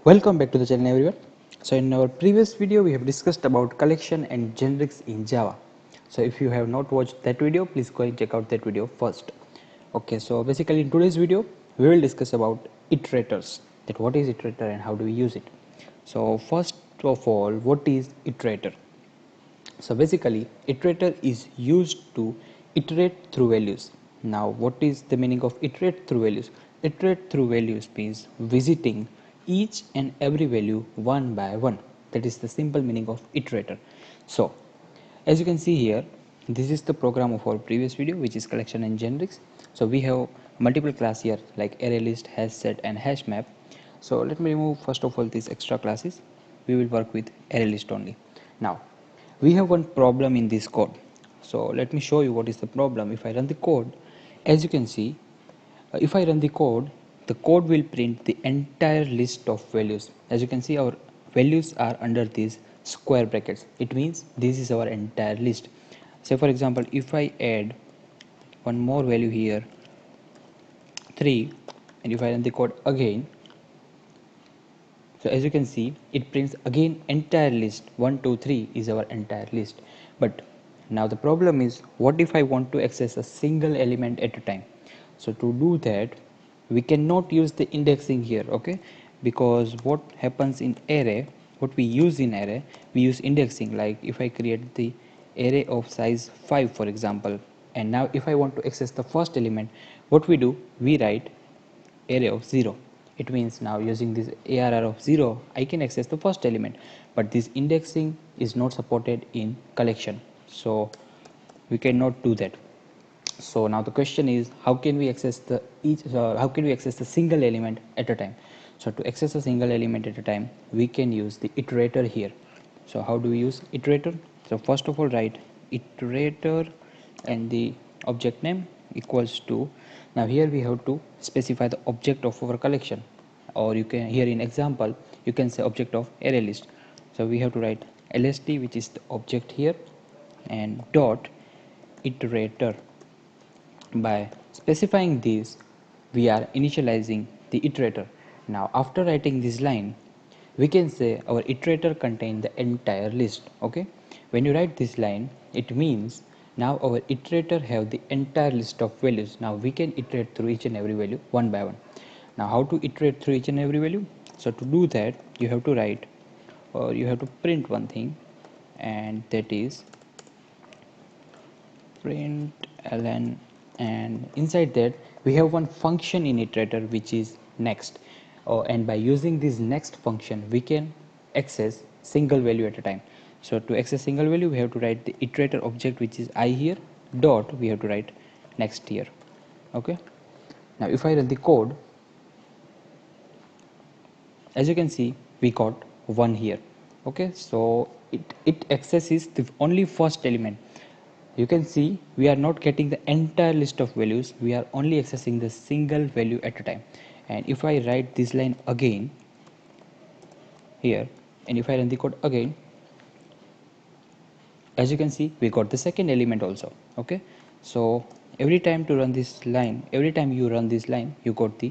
Welcome back to the channel everyone. So in our previous video we have discussed about collection and generics in Java. So if you have not watched that video, please go and check out that video first. Okay, so basically in today's video we will discuss about iterators, that what is iterator and how do we use it. So first of all, what is iterator? So basically iterator is used to iterate through values. Now what is the meaning of iterate through values? Iterate through values means visiting each and every value one by one. That is the simple meaning of iterator. So as you can see here, this is the program of our previous video, which is collection and generics. So we have multiple class here like array list, hash set and hash map. So let me remove first of all these extra classes. We will work with array list only. Now we have one problem in this code. So let me show you what is the problem. If I run the code, as you can see, if I run the code will print the entire list of values. As you can see, our values are under these square brackets. It means this is our entire list. Say for example, if I add one more value here, 3, and if I run the code again, so as you can see, it prints again entire list. 1 2 3 is our entire list. But now the problem is, what if I want to access a single element at a time? So to do that, we cannot use the indexing here, okay? Because what happens in array, what we use in array, we use indexing. Like if I create the array of size 5 for example, and now if I want to access the first element, what we do, we write array of 0. It means now using this ARR of 0 I can access the first element, but this indexing is not supported in collection, so we cannot do that. So now the question is, how can we access the single element at a time? So to access a single element at a time, we can use the iterator here. So how do we use iterator? So first of all, write iterator and the object name equals to, now here we have to specify the object of our collection, or you can, here in example you can say object of array list. So we have to write lst, which is the object here, and dot iterator. By specifying this, we are initializing the iterator. Now after writing this line, we can say our iterator contains the entire list. Okay, when you write this line, it means now our iterator have the entire list of values. Now we can iterate through each and every value one by one. Now how to iterate through each and every value? So to do that, you have to write, or you have to print one thing, and that is print ln, and inside that we have one function in iterator which is next. And by using this next function we can access single value at a time. So to access single value, we have to write the iterator object, which is I here, dot, we have to write next here. Okay, now if I run the code, as you can see, we got 1 here. Okay, so it accesses the only first element. You can see we are not getting the entire list of values, we are only accessing the single value at a time. And if I write this line again here, and if I run the code again, as you can see, we got the second element also. Okay, so every time to run this line, every time you run this line, you got the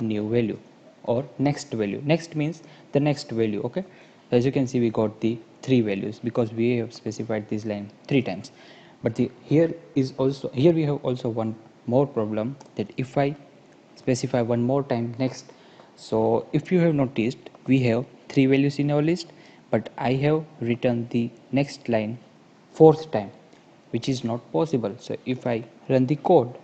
new value or next value. Next means the next value. Okay, as you can see, we got the 3 values because we have specified this line 3 times. But here we have also one more problem, that if I specify one more time next, so if you have noticed, we have 3 values in our list, but I have written the next line 4th time, which is not possible. So if I run the code,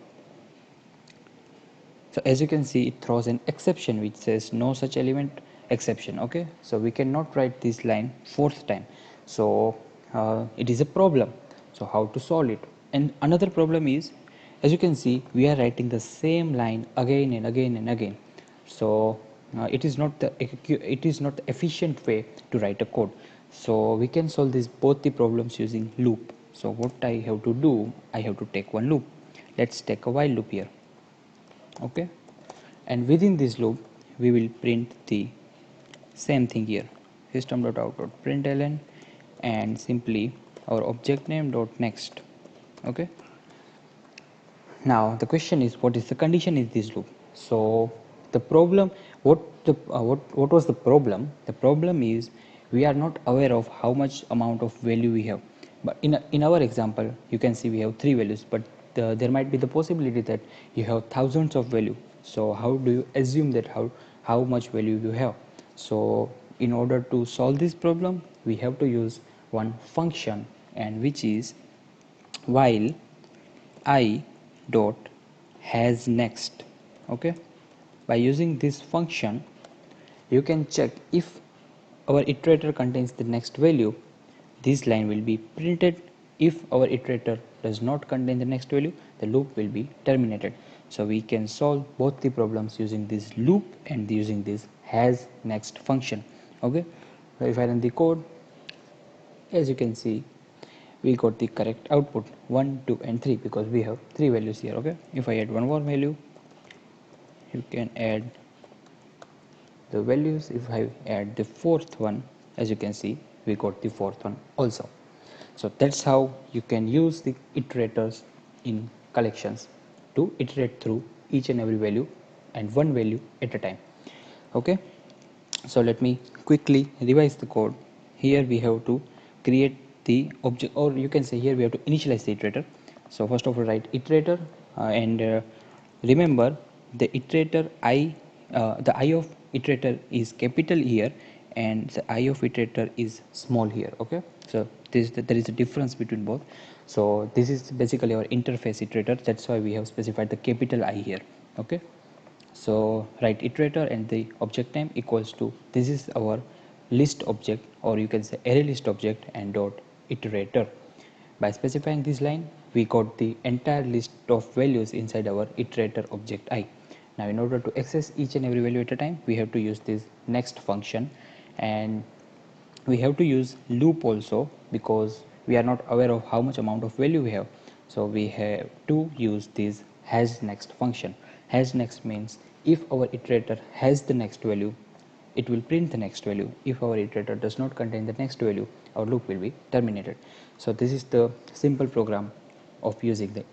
so as you can see, it throws an exception which says no such element exception. Okay, so we cannot write this line 4th time, so it is a problem. So how to solve it? And another problem is, as you can see, we are writing the same line again and again and again. So it is not the efficient way to write a code. So we can solve this both the problems using loop. So what I have to do, I have to take one loop. Let's take a while loop here. Okay, and within this loop we will print the same thing here, system.out.println, and simply our object name dot next. Okay, now the question is, what is the condition in this loop? So the problem, What was the problem? The problem is we are not aware of how much amount of value we have. But in our example, you can see we have three values, but there might be the possibility that you have thousands of value. So how do you assume that how much value you have? So in order to solve this problem, we have to use one function, and which is while I dot has next. Okay, by using this function you can check if our iterator contains the next value, this line will be printed. If our iterator does not contain the next value, the loop will be terminated. So we can solve both the problems using this loop and using this has next function. Okay, so if I run the code, as you can see, we got the correct output 1, 2 and 3 because we have three values here. Okay, if I add one more value, you can add the values. If I add the fourth one, as you can see, we got the fourth one also. So that's how you can use the iterators in collections to iterate through each and every value and one value at a time. Okay, so let me quickly revise the code. Here we have to create the object, or you can say here we have to initialize the iterator. So first of all, write iterator and remember the iterator the I of iterator is capital here and the I of iterator is small here. Okay, so there is a difference between both. So this is basically our interface iterator, that's why we have specified the capital I here. Okay, so write iterator and the object name equals to, this is our list object, or you can say array list object, and dot iterator. By specifying this line, we got the entire list of values inside our iterator object I. Now in order to access each and every value at a time, we have to use this next function, and we have to use loop also because we are not aware of how much amount of value we have. So we have to use this has next function. Has next means if our iterator has the next value, it will print the next value. If our iterator does not contain the next value, our loop will be terminated. So this is the simple program of using the